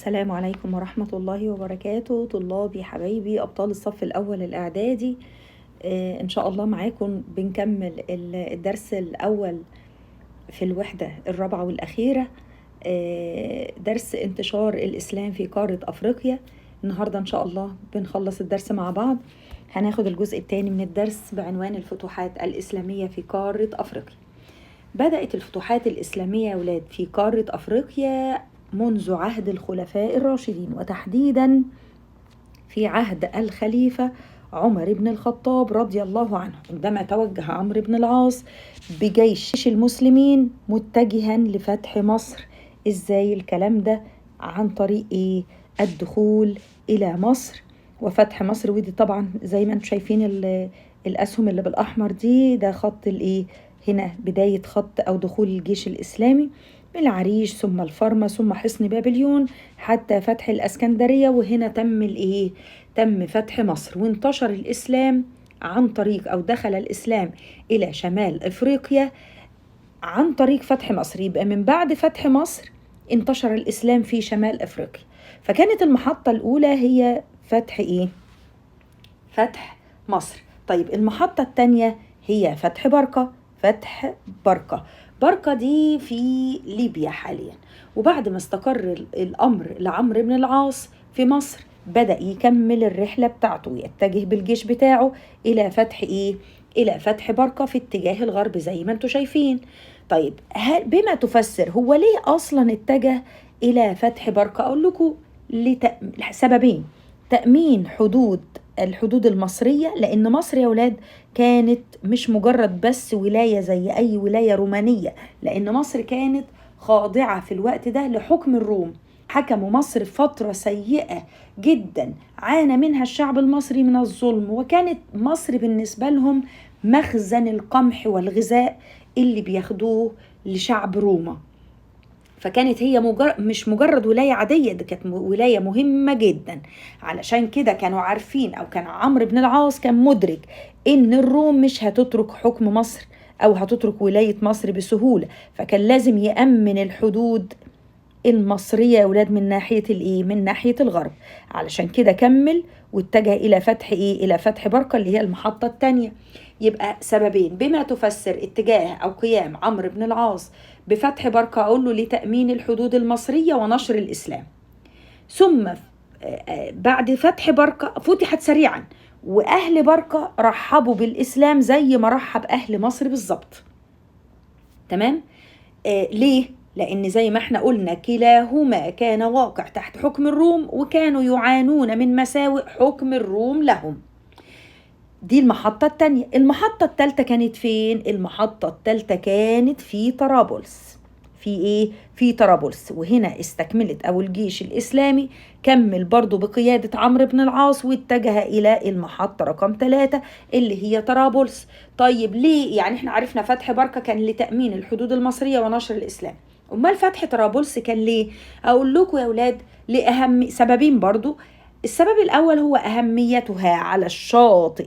السلام عليكم ورحمة الله وبركاته. طلابي حبايبي أبطال الصف الأول الإعدادي، إن شاء الله معاكم بنكمل الدرس الأول في الوحدة الرابعة والأخيرة، درس انتشار الإسلام في قارة أفريقيا. النهاردة إن شاء الله بنخلص الدرس مع بعض. هناخد الجزء الثاني من الدرس بعنوان الفتوحات الإسلامية في قارة أفريقيا. بدأت الفتوحات الإسلامية يا ولاد في قارة أفريقيا منذ عهد الخلفاء الراشدين، وتحديدا في عهد الخليفة عمر بن الخطاب رضي الله عنه، عندما توجه عمرو بن العاص بجيش المسلمين متجها لفتح مصر. ازاي الكلام ده؟ عن طريق الدخول إلى مصر وفتح مصر. ودي طبعا زي ما انتم شايفين الأسهم اللي بالأحمر دي، ده خط هنا بداية خط أو دخول الجيش الإسلامي من العريش ثم الفرمة ثم حصن بابليون حتى فتح الإسكندرية. وهنا تم فتح مصر، وانتشر الإسلام عن طريق أو دخل الإسلام إلى شمال أفريقيا عن طريق فتح مصر. يبقى من بعد فتح مصر انتشر الإسلام في شمال أفريقيا. فكانت المحطة الأولى هي فتح مصر. طيب المحطة الثانية هي فتح بركة دي في ليبيا حاليا. وبعد ما استقر الأمر لعمرو بن العاص في مصر، بدأ يكمل الرحلة بتاعته، يتجه بالجيش بتاعه إلى فتح بركة في اتجاه الغرب زي ما انتم شايفين. طيب بما تفسر هو ليه أصلا اتجه إلى فتح بركة؟ أقول لكم سببين: تأمين الحدود المصرية، لأن مصر يا ولاد كانت مش مجرد بس ولاية زي أي ولاية رومانية، لأن مصر كانت خاضعة في الوقت ده لحكم الروم. حكموا مصر فترة سيئة جدا عانى منها الشعب المصري من الظلم، وكانت مصر بالنسبة لهم مخزن القمح والغذاء اللي بياخدوه لشعب روما. فكانت هي مش مجرد ولاية عادية، دي كانت ولاية مهمة جدا. علشان كده كانوا عارفين، أو كان عمرو بن العاص كان مدرك إن الروم مش هتترك حكم مصر أو هتترك ولاية مصر بسهولة. فكان لازم يأمن الحدود المصرية يا ولاد من ناحية الغرب. علشان كده كمل واتجه إلى فتح بركة اللي هي المحطة الثانية. يبقى سببين بما تفسر اتجاه أو قيام عمرو بن العاص بفتح بركة. أقول له لتأمين الحدود المصرية ونشر الإسلام. ثم بعد فتح بركة فتحت سريعا، وأهل بركة رحبوا بالإسلام زي ما رحب أهل مصر بالظبط. تمام؟ ليه؟ لأن زي ما احنا قلنا كلاهما كان واقع تحت حكم الروم، وكانوا يعانون من مساوئ حكم الروم لهم. دي المحطة الثانية. المحطة الثالثة كانت فين؟ المحطة الثالثة كانت في طرابلس. في طرابلس. وهنا استكملت أو الجيش الإسلامي كمل برضو بقيادة عمرو بن العاص واتجه إلى المحطة رقم 3 اللي هي طرابلس. طيب ليه؟ يعني احنا عرفنا فتح بركة كان لتأمين الحدود المصرية ونشر الإسلام. أمال فتح طرابلس كان ليه؟ أقول لكم يا أولاد لأهم سببين برضو. السبب الأول هو أهميتها على الشاطئ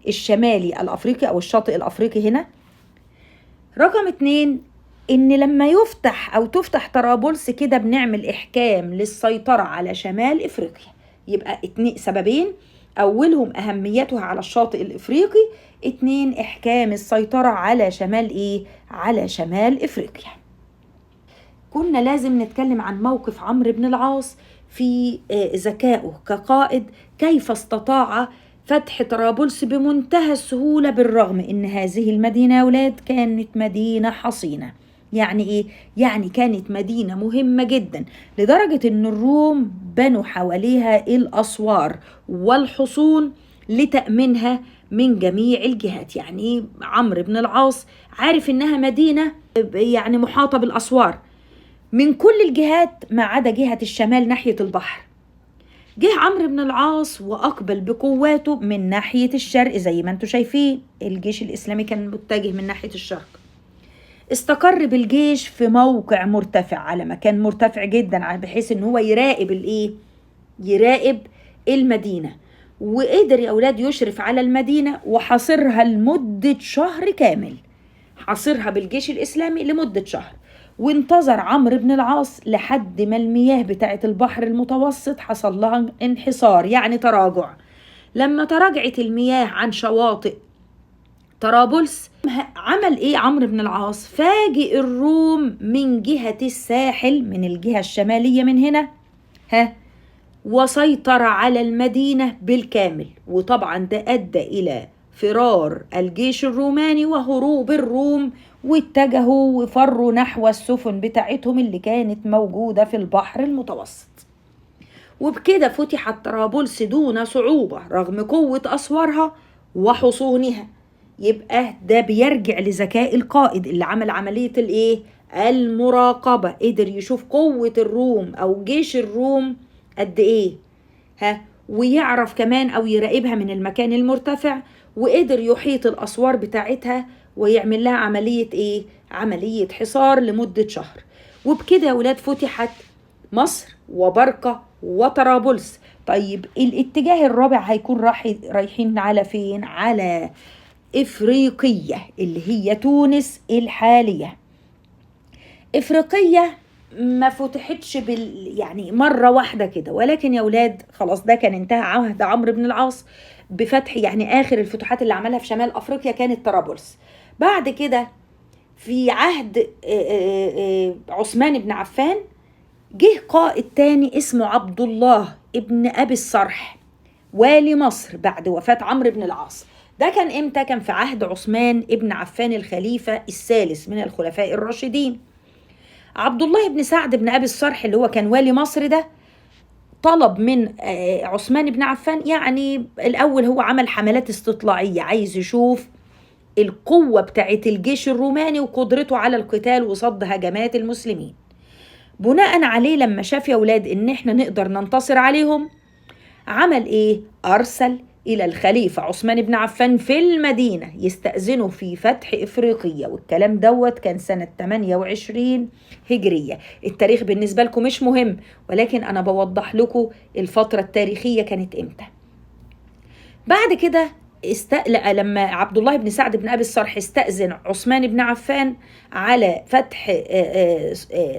الشمالي الأفريقي أو الشاطئ الأفريقي هنا. رقم 2 إن لما تفتح طرابلس كده بنعمل إحكام للسيطرة على شمال إفريقيا. يبقى سببين: أولهم أهميتها على الشاطئ الإفريقي، 2 إحكام السيطرة على شمال إفريقيا. كنا لازم نتكلم عن موقف عمرو بن العاص في ذكائه كقائد، كيف استطاع فتح طرابلس بمنتهى السهولة بالرغم إن هذه المدينة يا ولاد كانت مدينة حصينة. يعني إيه؟ يعني كانت مدينة مهمة جدا لدرجة إن الروم بنوا حواليها الأسوار والحصون لتأمينها من جميع الجهات. يعني عمرو بن العاص عارف إنها مدينة يعني محاطة بالأسوار من كل الجهات ما عدا جهة الشمال ناحية البحر. جه عمرو بن العاص وأقبل بقواته من ناحية الشرق زي ما انتم شايفين، الجيش الإسلامي كان متجه من ناحية الشرق. استقر بالجيش في موقع مرتفع على مكان مرتفع جدا بحيث ان هو يراقب المدينة. وقدر يا أولاد يشرف على المدينة وحاصرها لمدة شهر كامل. حاصرها بالجيش الإسلامي لمدة شهر. وانتظر عمرو بن العاص لحد ما المياه بتاعت البحر المتوسط حصل لها انحسار، يعني تراجع. لما تراجعت المياه عن شواطئ طرابلس، عمل ايه عمرو بن العاص؟ فاجئ الروم من جهة الساحل، من الجهة الشمالية من هنا، وسيطر على المدينة بالكامل. وطبعا ده أدى إلى فرار الجيش الروماني وهروب الروم، واتجهوا وفروا نحو السفن بتاعتهم اللي كانت موجودة في البحر المتوسط. وبكده فتحت طرابلس دون صعوبة رغم قوة أسوارها وحصونها. يبقى ده بيرجع لذكاء القائد اللي عمل عملية المراقبة، قدر يشوف قوة الروم أو جيش الروم قد إيه، ويعرف كمان أو يراقبها من المكان المرتفع، وقدر يحيط الأسوار بتاعتها ويعمل لها عملية حصار لمدة شهر. وبكده يا ولاد فتحت مصر وبرقة وطرابلس. طيب الاتجاه الرابع هيكون رايحين على فين؟ على إفريقية اللي هي تونس الحالية. إفريقية ما فتحتش يعني مرة واحدة كده، ولكن يا ولاد خلاص ده كان انتهى عهد عمرو بن العاص بفتح، يعني آخر الفتوحات اللي عملها في شمال أفريقيا كانت طرابلس. بعد كده في عهد عثمان بن عفان جه قائد تاني اسمه عبد الله ابن أبي الصرح والي مصر بعد وفاة عمرو بن العاص. ده كان امتى؟ كان في عهد عثمان ابن عفان الخليفة الثالث من الخلفاء الراشدين. عبد الله بن سعد بن أبي الصرح اللي هو كان والي مصر ده طلب من عثمان بن عفان، يعني الأول هو عمل حملات استطلاعية، عايز يشوف القوة بتاعت الجيش الروماني وقدرته على القتال وصد هجمات المسلمين. بناء عليه لما شاف يا ولاد ان احنا نقدر ننتصر عليهم، عمل ايه؟ أرسل إلى الخليفة عثمان بن عفان في المدينة يستأذنه في فتح إفريقيا، والكلام دوت كان سنة 28 هجرية. التاريخ بالنسبة لكم مش مهم، ولكن أنا بوضح لكم الفترة التاريخية كانت إمتى. بعد كده لما عبد الله بن سعد بن أبي الصرح استأذن عثمان بن عفان على فتح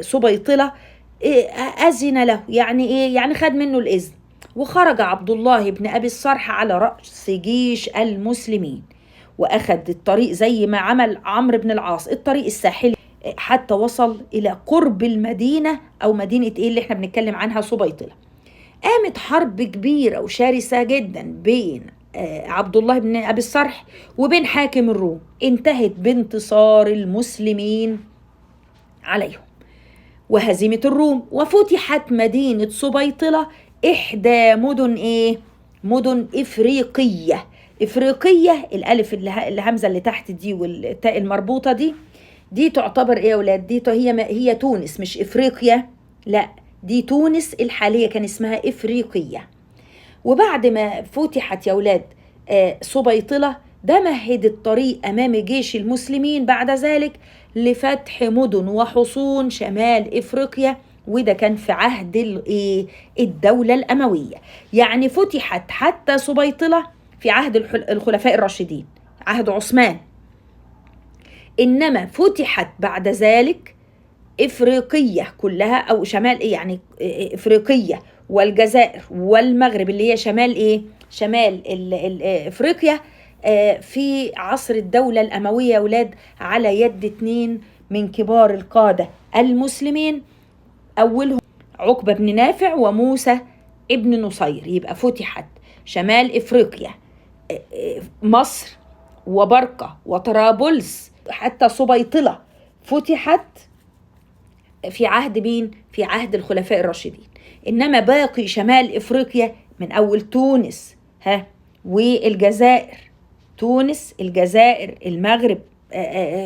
سبيطلة، أذن له، يعني إيه؟ يعني خد منه الإذن، وخرج عبد الله بن أبي الصرح على رأس جيش المسلمين، وأخذ الطريق زي ما عمل عمرو بن العاص، الطريق الساحلي، حتى وصل إلى قرب المدينة أو مدينة اللي احنا بنتكلم عنها سبيطلة. قامت حرب كبيرة وشرسة جدا بين عبد الله بن أبي الصرح وبين حاكم الروم، انتهت بانتصار المسلمين عليهم وهزيمة الروم، وفتحت مدينة سبيطلة، إحدى مدن إفريقية. إفريقية الألف الهمزة اللي تحت دي والتاء المربوطة دي تعتبر يا ولاد؟ دي هي تونس، مش إفريقيا، لا دي تونس الحالية كان اسمها إفريقية. وبعد ما فتحت يا ولاد سبيطلة، ده مهد الطريق أمام جيش المسلمين بعد ذلك لفتح مدن وحصون شمال إفريقيا، وده كان في عهد الدولة الأموية. يعني فتحت حتى سبيطلة في عهد الخلفاء الراشدين، عهد عثمان، إنما فتحت بعد ذلك إفريقية كلها أو شمال يعني إفريقية والجزائر والمغرب اللي هي شمال إفريقيا في عصر الدولة الأموية يا ولاد، على يد 2 من كبار القادة المسلمين، أولهم عقبة بن نافع وموسى ابن نصير. يبقى فتحت شمال إفريقيا، مصر وبرقة وطرابلس حتى سبيطلة فتحت في عهد مين؟ في عهد الخلفاء الراشدين. إنما باقي شمال إفريقيا من أول تونس والجزائر، تونس الجزائر المغرب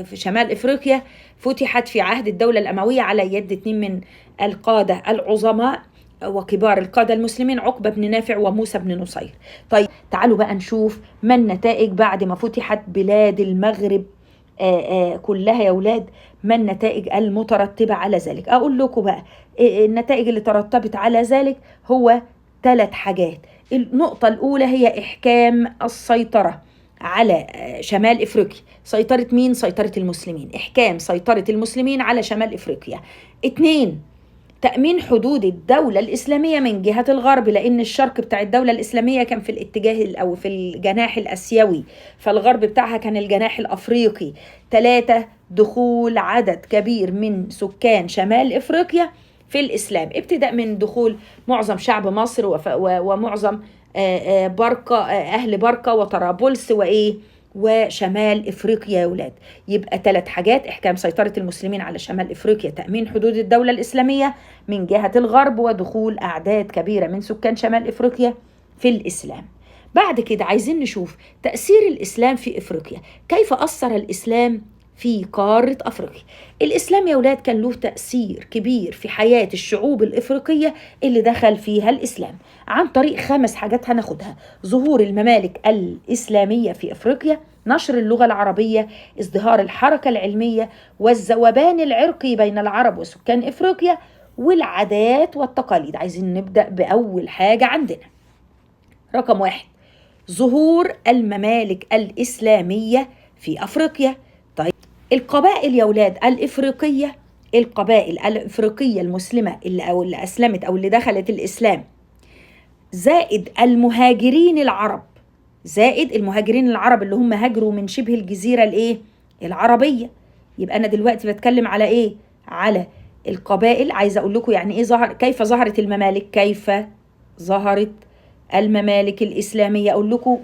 في شمال إفريقيا فتحت في عهد الدولة الأموية على يد 2 من القادة العظماء وكبار القادة المسلمين، عقبة بن نافع وموسى بن نصير. طيب تعالوا بقى نشوف ما النتائج بعد ما فتحت بلاد المغرب كلها يا ولاد، ما النتائج المترتبة على ذلك. أقول لكم بقى النتائج اللي ترتبت على ذلك هو 3 حاجات. النقطة الأولى هي إحكام السيطرة على شمال إفريقيا. سيطرة مين؟ سيطرة المسلمين. إحكام سيطرة المسلمين على شمال إفريقيا. 2، تأمين حدود الدولة الإسلامية من جهة الغرب، لأن الشرق بتاع الدولة الإسلامية كان في الاتجاه أو في الجناح الأسيوي، فالغرب بتاعها كان الجناح الأفريقي. 3، دخول عدد كبير من سكان شمال إفريقيا في الإسلام، ابتداء من دخول معظم شعب مصر ومعظم بركة، أهل بركة وطرابلس وشمال إفريقيا يا ولاد. يبقى 3 حاجات: إحكام سيطرة المسلمين على شمال إفريقيا، تأمين حدود الدولة الإسلامية من جهة الغرب، ودخول أعداد كبيرة من سكان شمال إفريقيا في الإسلام. بعد كده عايزين نشوف تأثير الإسلام في إفريقيا. كيف أثر الإسلام في قارة أفريقيا؟ الإسلام يا ولاد كان له تأثير كبير في حياة الشعوب الإفريقية اللي دخل فيها الإسلام عن طريق 5 حاجات هناخدها: ظهور الممالك الإسلامية في أفريقيا، نشر اللغة العربية، ازدهار الحركة العلمية، والذوبان العرقي بين العرب وسكان إفريقيا، والعادات والتقاليد. عايزين نبدأ بأول حاجة عندنا. رقم 1، ظهور الممالك الإسلامية في أفريقيا. طيب، القبائل يا ولاد الإفريقية، القبائل الإفريقية المسلمة اللي أسلمت أو اللي دخلت الإسلام، زائد المهاجرين العرب، زائد المهاجرين العرب اللي هم هاجروا من شبه الجزيرة العربية. يبقى أنا دلوقتي بتكلم على على القبائل. عايزة أقول لكم يعني كيف ظهرت الممالك، كيف ظهرت الممالك الإسلامية. أقول لكم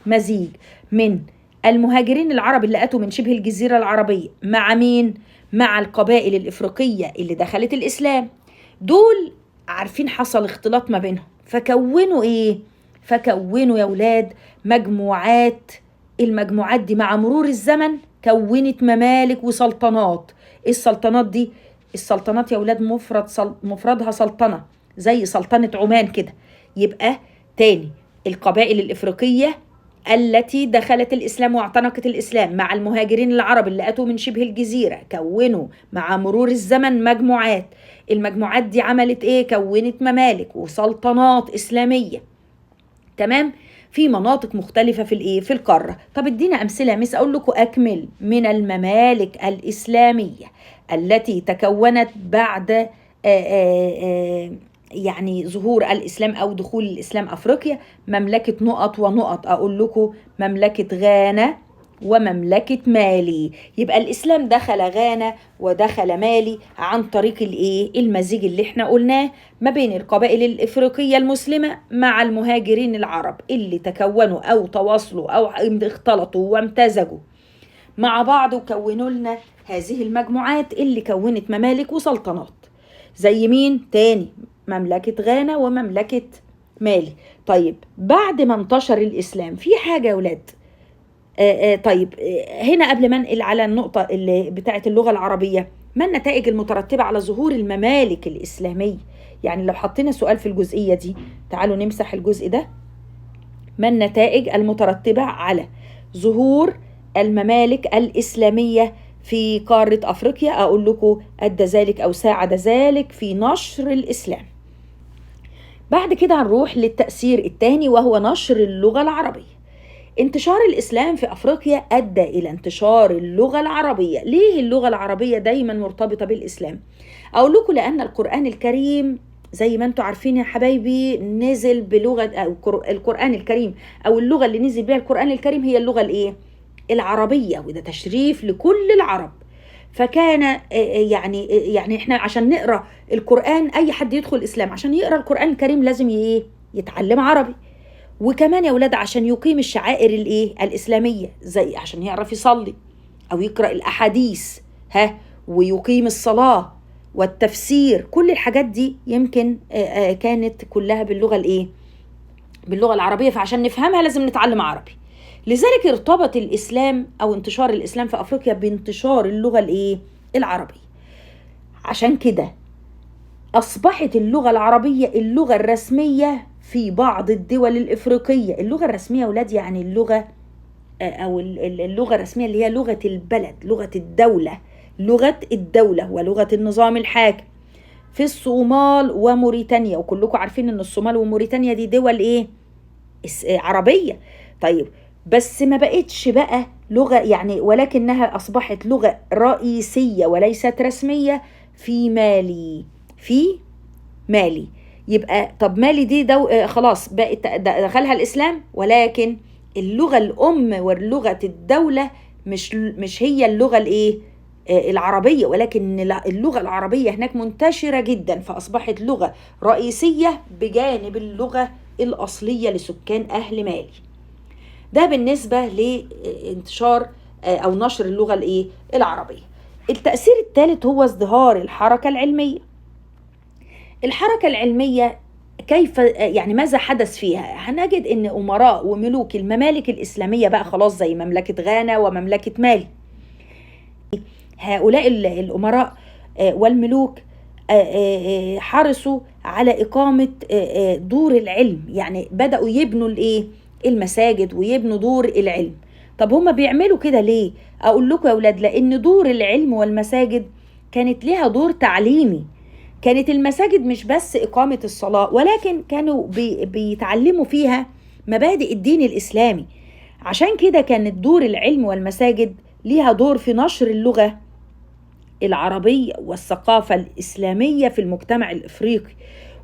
مزيج من المهاجرين العرب اللي أتوا من شبه الجزيرة العربية مع مين؟ مع القبائل الإفريقية اللي دخلت الإسلام. دول عارفين حصل اختلاط ما بينهم، فكونوا يا ولاد مجموعات. المجموعات دي مع مرور الزمن كونت ممالك وسلطنات. السلطنات دي، السلطنات يا ولاد مفردها سلطنة، زي سلطنة عمان كده. يبقى تاني، القبائل الإفريقية التي دخلت الإسلام واعتنقت الإسلام مع المهاجرين العرب اللي أتوا من شبه الجزيرة كونوا مع مرور الزمن مجموعات. المجموعات دي عملت كونت ممالك وسلطنات إسلامية، تمام، في مناطق مختلفة في القارة. طب ادينا أمثلة مس أقول لكم أكمل. من الممالك الإسلامية التي تكونت بعد يعني ظهور الإسلام أو دخول الإسلام أفريقيا، مملكة نقط ونقط. أقول لكم مملكة غانا ومملكة مالي. يبقى الإسلام دخل غانا ودخل مالي عن طريق المزيج اللي احنا قلناه ما بين القبائل الإفريقية المسلمة مع المهاجرين العرب اللي تكونوا أو تواصلوا أو اختلطوا وامتزجوا مع بعض وكونوا لنا هذه المجموعات اللي كونت ممالك وسلطنات. زي مين تاني؟ مملكة غانا ومملكة مالي. طيب، بعد ما انتشر الإسلام في حاجة يا ولاد. طيب، هنا قبل ما انقل على النقطة اللي بتاعت اللغة العربية، ما النتائج المترتبة على ظهور الممالك الإسلامية؟ يعني لو حطينا سؤال في الجزئية دي، تعالوا نمسح الجزء ده. ما النتائج المترتبة على ظهور الممالك الإسلامية في قارة أفريقيا؟ أقول لكم أدى ذلك أو ساعد ذلك في نشر الإسلام. بعد كده هنروح للتأثير الثاني وهو نشر اللغة العربية. انتشار الإسلام في أفريقيا أدى إلى انتشار اللغة العربية. ليه اللغة العربية دايما مرتبطة بالإسلام؟ أقول لكم لأن القرآن الكريم زي ما انتم عارفين يا حبايبي نزل بلغة، أو القرآن الكريم أو اللغة اللي نزل بها القرآن الكريم هي اللغة العربية، وده تشريف لكل العرب. فكان يعني احنا عشان نقرأ القرآن، أي حد يدخل الإسلام عشان يقرأ القرآن الكريم لازم يتعلم عربي. وكمان يا ولاد عشان يقيم الشعائر الإسلامية، زي عشان يعرف يصلي أو يقرأ الأحاديث ويقيم الصلاة والتفسير. كل الحاجات دي يمكن كانت كلها باللغة العربية، فعشان نفهمها لازم نتعلم عربي. لذلك ارتبط الإسلام أو انتشار الإسلام في أفريقيا بانتشار اللغة العربية. عشان كده أصبحت اللغة العربية اللغة الرسمية في بعض الدول الإفريقية. اللغة الرسمية ولاد يعني اللغة أو اللغة الرسمية اللي هي لغة البلد، لغة الدولة ولغة النظام الحاكم في الصومال وموريتانيا. وكلكم عارفين إن الصومال وموريتانيا دي دول عربية. طيب، بس ما بقتش بقى لغة يعني، ولكنها أصبحت لغة رئيسية وليست رسمية في مالي. في مالي. يبقى طب مالي دي خلاص بقت دخلها الإسلام، ولكن اللغة الأم ولغة الدولة مش هي اللغة الإيه العربية، ولكن اللغة العربية هناك منتشرة جدا، فأصبحت لغة رئيسية بجانب اللغة الأصلية لسكان أهل مالي. ده بالنسبة لانتشار أو نشر اللغة الإيه العربية. التأثير الثالث هو ازدهار الحركة العلمية. الحركة العلمية كيف يعني ماذا حدث فيها؟ هنجد ان امراء وملوك الممالك الاسلامية بقى خلاص زي مملكة غانا ومملكة مالي، هؤلاء الامراء والملوك حرصوا على اقامة دور العلم، يعني بدأوا يبنوا الايه المساجد ويبنوا دور العلم. طب هما بيعملوا كده ليه؟ اقول لكم يا اولاد، لان دور العلم والمساجد كانت لها دور تعليمي. كانت المساجد مش بس إقامة الصلاة، ولكن كانوا بيتعلموا فيها مبادئ الدين الإسلامي. عشان كده كانت دور العلم والمساجد ليها دور في نشر اللغة العربية والثقافة الإسلامية في المجتمع الإفريقي.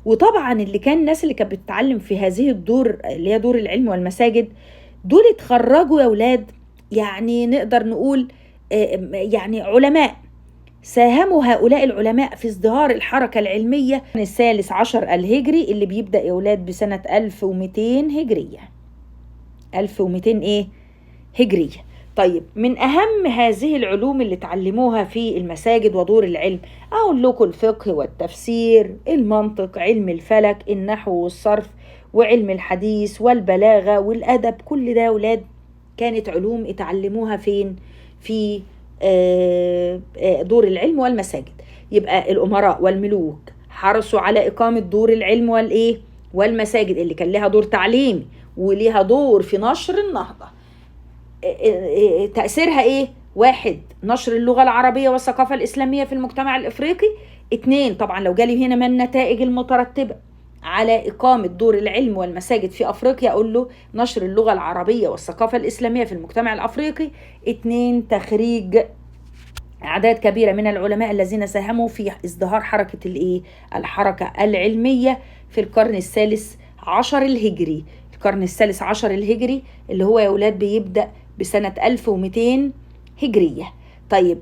وطبعا اللي كان الناس اللي كانت بتتعلم في هذه الدور اللي هي دور العلم والمساجد دول اتخرجوا يا أولاد، يعني نقدر نقول يعني علماء. ساهموا هؤلاء العلماء في ازدهار الحركة العلمية الثالث عشر الهجري اللي بيبدأ يا أولاد بسنة 1200 هجرية. 1200 إيه؟ هجرية. طيب من أهم هذه العلوم اللي تعلموها في المساجد ودور العلم أقول لكم الفقه والتفسير، المنطق، علم الفلك، النحو والصرف، وعلم الحديث والبلاغة والأدب. كل ده يا أولاد كانت علوم اتعلموها فين؟ في دور العلم والمساجد. يبقى الأمراء والملوك حرصوا على إقامة دور العلم والإيه والمساجد اللي كان لها دور تعليمي وليها دور في نشر النهضة. تأثيرها إيه؟ 1 نشر اللغة العربية والثقافة الإسلامية في المجتمع الإفريقي. 2 طبعا لو جالي هنا من النتائج المترتبة على إقامة دور العلم والمساجد في أفريقيا أقول له نشر اللغة العربية والثقافة الإسلامية في المجتمع الأفريقي. 2 تخريج أعداد كبيرة من العلماء الذين ساهموا في ازدهار حركة الحركة العلمية في القرن الثالث عشر الهجري. القرن الثالث عشر الهجري اللي هو يا أولاد بيبدأ بسنة 1200 هجرية. طيب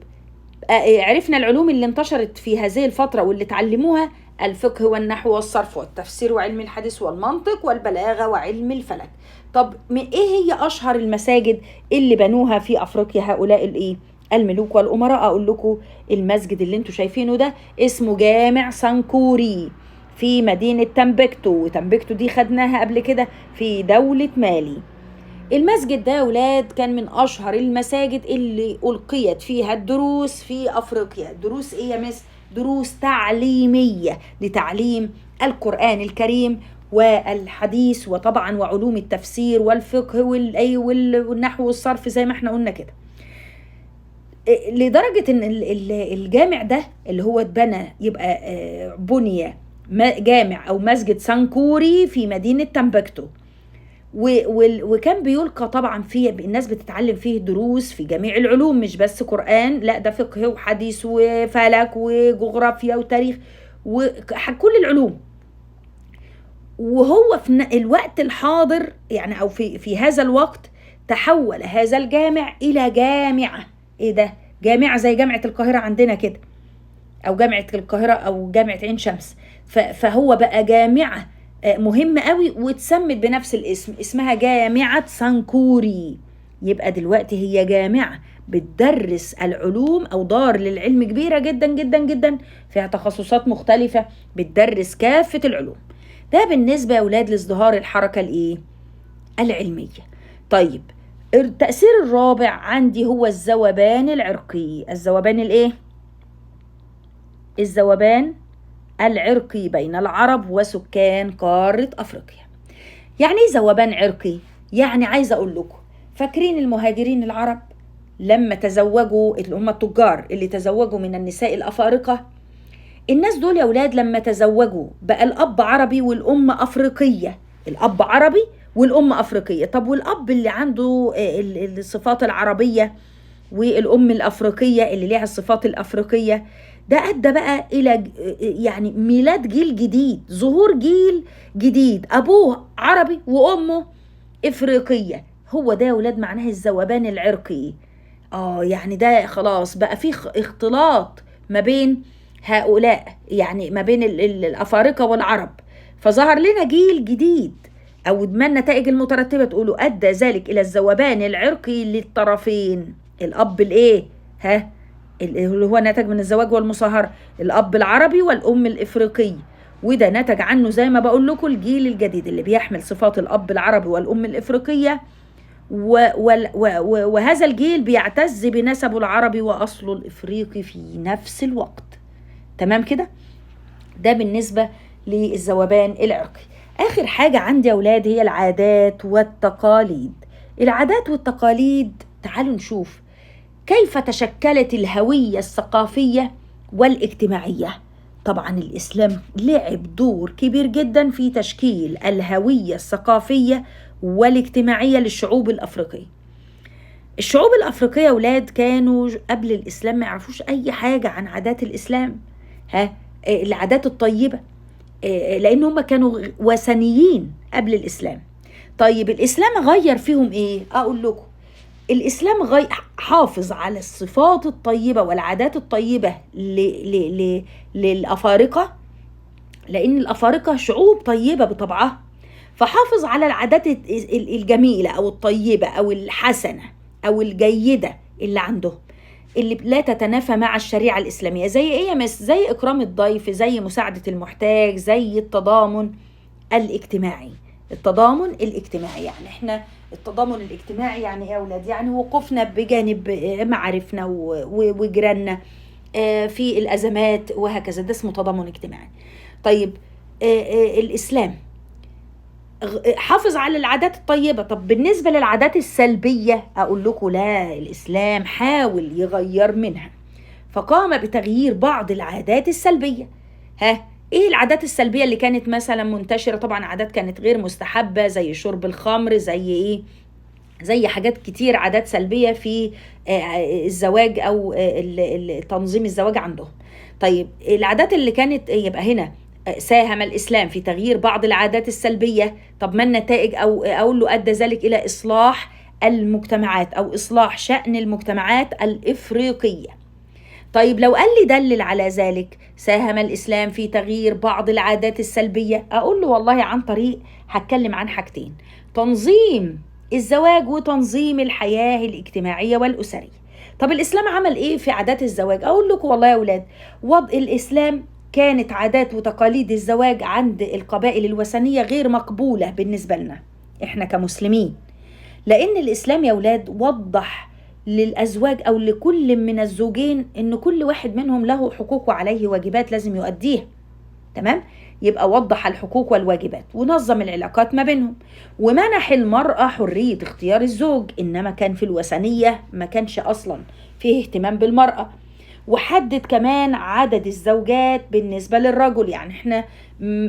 عرفنا العلوم اللي انتشرت في هذه الفترة واللي تعلموها: الفقه والنحو والصرف والتفسير وعلم الحديث والمنطق والبلاغة وعلم الفلك. طب ايه هي اشهر المساجد اللي بنوها في افريقيا هؤلاء الملوك والامراء؟ اقول لكم المسجد اللي انتوا شايفينه ده اسمه جامع سانكوري في مدينة تمبكتو، وتمبكتو دي خدناها قبل كده في دولة مالي. المسجد ده يا ولاد كان من أشهر المساجد اللي ألقيت فيها الدروس في أفريقيا. دروس إيه يا مس؟ دروس تعليمية لتعليم القرآن الكريم والحديث وطبعا وعلوم التفسير والفقه والنحو والصرف زي ما احنا قلنا كده. لدرجة ان الجامع ده اللي هو اتبنى يبقى بني جامع أو مسجد سانكوري في مدينة تمبكتو، وكان بيلقى طبعا فيه الناس بتتعلم فيه دروس في جميع العلوم، مش بس قرآن، لا ده فقه وحديث وفلك وجغرافيا وتاريخ وكل العلوم. وهو في الوقت الحاضر يعني أو في هذا الوقت تحول هذا الجامع إلى جامعة. إيه ده؟ جامعة زي جامعة القاهرة عندنا كده، أو جامعة القاهرة أو جامعة عين شمس. فهو بقى جامعة مهمة قوي واتسمت بنفس الاسم، اسمها جامعة سانكوري. يبقى دلوقتي هي جامعة بتدرس العلوم أو دار للعلم كبيرة جدا جدا جدا، فيها تخصصات مختلفة بتدرس كافة العلوم. ده بالنسبة يا أولاد لازدهار الحركة العلمية. طيب التأثير الرابع عندي هو الذوبان العرقي. الذوبان العرقي بين العرب وسكان قارة أفريقيا. يعني ايه ذوبان عرقي؟ يعني عايزة أقول لكم، فاكرين المهاجرين العرب لما تزوجوا، اللي هم التجار اللي تزوجوا من النساء الأفارقة؟ الناس دول يا أولاد لما تزوجوا بقى الأب عربي والأم أفريقية، الأب عربي والأم أفريقية. طب والأب اللي عنده الصفات العربية والأم الأفريقية اللي ليها الصفات الأفريقية، ده أدى بقى إلى يعني ميلاد جيل جديد، ظهور جيل جديد أبوه عربي وأمه إفريقية. هو ده يا ولاد معناه الذوبان العرقي. يعني ده خلاص بقى في اختلاط ما بين هؤلاء، يعني ما بين الأفارقة والعرب، فظهر لنا جيل جديد. أو ما النتائج المترتبة تقولوا أدى ذلك إلى الذوبان العرقي للطرفين. الأب الإيه؟ اللي هو نتج من الزواج والمصاهرة، الأب العربي والأم الإفريقية، وده نتج عنه زي ما بقول لكم الجيل الجديد اللي بيحمل صفات الأب العربي والأم الإفريقية، وهذا الجيل بيعتز بنسبه العربي وأصله الإفريقي في نفس الوقت. تمام كده؟ ده بالنسبة للذوبان العرقي. آخر حاجة عندي يا أولاد هي العادات والتقاليد. العادات والتقاليد تعالوا نشوف كيف تشكلت الهوية الثقافية والاجتماعية. طبعا الإسلام لعب دور كبير جدا في تشكيل الهوية الثقافية والاجتماعية للشعوب الأفريقية. الشعوب الأفريقية أولاد كانوا قبل الإسلام ما يعرفوش أي حاجة عن عادات الإسلام، العادات الطيبة، لأن هم كانوا وثنيين قبل الإسلام. طيب الإسلام غير فيهم إيه؟ أقول لكم الإسلام حافظ على الصفات الطيبة والعادات الطيبة للأفارقة، لأن الأفارقة شعوب طيبة بطبعها، فحافظ على العادات الجميلة أو الطيبة أو الحسنة أو الجيدة اللي عندهم، اللي لا تتنافى مع الشريعة الإسلامية. زي إيه يا مس؟ زي إكرام الضيف، زي مساعدة المحتاج، زي التضامن الاجتماعي. التضامن الاجتماعي يعني إحنا التضامن الاجتماعي يعني إيه يا أولاد؟ يعني وقوفنا بجانب معارفنا وجيراننا في الأزمات وهكذا، ده اسمه تضامن اجتماعي. طيب الإسلام حافظ على العادات الطيبة. طب بالنسبة للعادات السلبية أقول لكم لا، الإسلام حاول يغير منها، فقام بتغيير بعض العادات السلبية. إيه العادات السلبية اللي كانت مثلا منتشرة؟ طبعا عادات كانت غير مستحبة زي شرب الخمر، زي إيه؟ زي حاجات كتير، عادات سلبية في الزواج أو تنظيم الزواج عندهم. طيب العادات اللي كانت يبقى هنا ساهم الإسلام في تغيير بعض العادات السلبية. طب ما النتائج؟ أو أقول له أدى ذلك إلى إصلاح المجتمعات أو إصلاح شأن المجتمعات الإفريقية. طيب لو قال لي دلل على ذلك، ساهم الإسلام في تغيير بعض العادات السلبية، أقول له والله عن طريق هتكلم عن حاجتين: تنظيم الزواج وتنظيم الحياة الاجتماعية والأسرية. طب الإسلام عمل إيه في عادات الزواج؟ أقول لكم والله يا أولاد وضع الإسلام كانت عادات وتقاليد الزواج عند القبائل الوثنية غير مقبولة بالنسبة لنا إحنا كمسلمين، لأن الإسلام يا أولاد وضح للأزواج أو لكل من الزوجين إن كل واحد منهم له حقوق وعليه واجبات لازم يؤديها. تمام؟ يبقى وضح الحقوق والواجبات ونظم العلاقات ما بينهم، ومنح المرأة حرية اختيار الزوج. إنما كان في الوثنية ما كانش أصلا فيه اهتمام بالمرأة. وحدد كمان عدد الزوجات بالنسبة للرجل، يعني احنا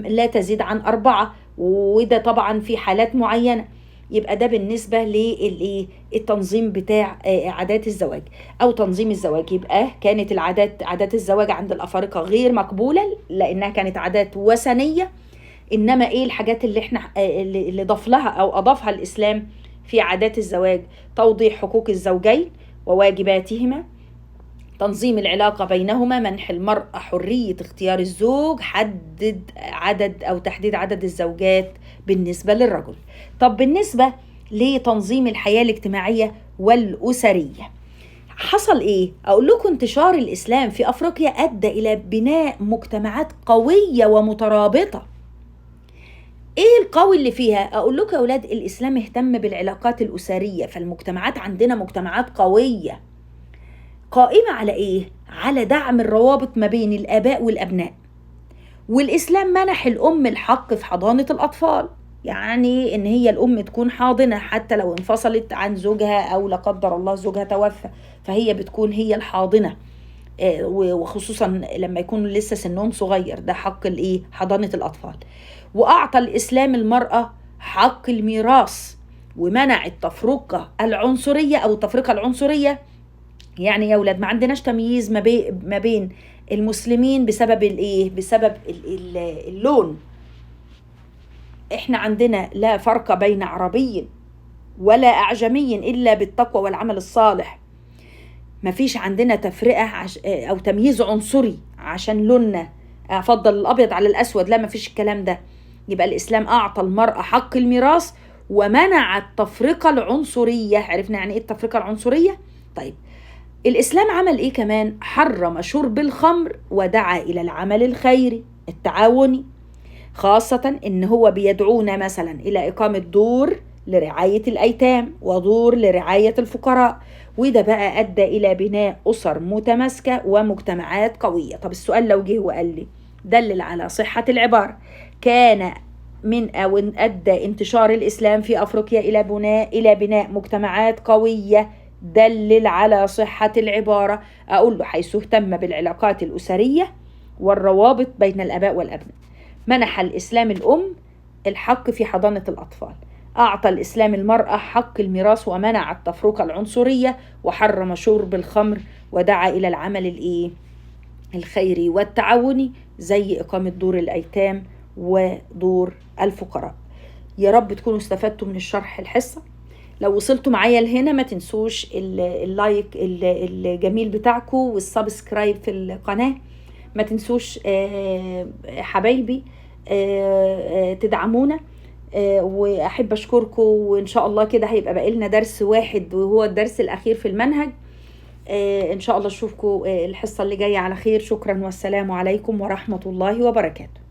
لا تزيد عن 4، وده طبعا في حالات معينة. يبقى ده بالنسبة للتنظيم بتاع عادات الزواج أو تنظيم الزواج. يبقى كانت عادات الزواج عند الأفارقة غير مقبولة لأنها كانت عادات وثنية. إنما إيه الحاجات اللي احنا اللي ضاف لها أو أضافها الإسلام في عادات الزواج؟ توضيح حقوق الزوجين وواجباتهما، تنظيم العلاقة بينهما، منح المرأة حرية اختيار الزوج، حدد عدد أو تحديد عدد الزوجات بالنسبة للرجل. طب بالنسبة لتنظيم الحياة الاجتماعية والأسرية حصل إيه؟ أقول لكم انتشار الإسلام في أفريقيا أدى إلى بناء مجتمعات قوية ومترابطة. إيه القوي اللي فيها؟ أقول لكم يا أولاد الإسلام اهتم بالعلاقات الأسرية، فالمجتمعات عندنا مجتمعات قوية قائمة على إيه؟ على دعم الروابط ما بين الآباء والأبناء. والإسلام منح الأم الحق في حضانة الأطفال، يعني إن هي الأم تكون حاضنة حتى لو انفصلت عن زوجها أو لا قدر الله زوجها توفى، فهي بتكون هي الحاضنة، وخصوصا لما يكون لسه سنهم صغير، ده حق حضانة الأطفال. وأعطى الإسلام المرأة حق الميراث ومنع التفرقة العنصرية أو التفرقة العنصرية. يعني يا ولاد ما عندناش تمييز ما بين المسلمين بسبب الايه، بسبب اللون. احنا عندنا لا فرق بين عربي ولا أعجمي إلا بالتقوى والعمل الصالح. ما فيش عندنا تفرقة أو تمييز عنصري عشان لوننا أفضل الأبيض على الأسود، لا ما فيش الكلام ده. يبقى الإسلام أعطى المرأة حق الميراث ومنع التفرقة العنصرية. عرفنا يعني إيه التفرقة العنصرية؟ طيب الإسلام عمل إيه كمان؟ حرم شرب الخمر ودعا إلى العمل الخيري التعاوني، خاصة إن هو بيدعونا مثلا إلى إقامة دور لرعاية الأيتام ودور لرعاية الفقراء، وده بقى أدى إلى بناء أسر متماسكة ومجتمعات قوية. طب السؤال لو جه وقال لي دلل على صحة العبارة، كان من أو أدى انتشار الإسلام في أفريقيا إلى بناء مجتمعات قوية، دلل على صحة العبارة. أقول له حيث اهتم بالعلاقات الأسرية والروابط بين الآباء والأبناء. منح الإسلام الأم الحق في حضانة الأطفال، أعطى الإسلام المرأة حق الميراث ومنع التفرقة العنصرية، وحرم شرب الخمر ودعا إلى العمل الخيري والتعاوني زي إقامة دور الأيتام ودور الفقراء. يا رب تكونوا استفدتوا من الشرح الحصة. لو وصلتوا معايا لهنا ما تنسوش اللايك الجميل بتاعكم والسبسكرايب في القناة. ما تنسوش حبايبي تدعمونا، وأحب أشكركم. وإن شاء الله كده هيبقى بقى لنا درس واحد وهو الدرس الأخير في المنهج. إن شاء الله أشوفكم الحصة اللي جاية على خير. شكرا والسلام عليكم ورحمة الله وبركاته.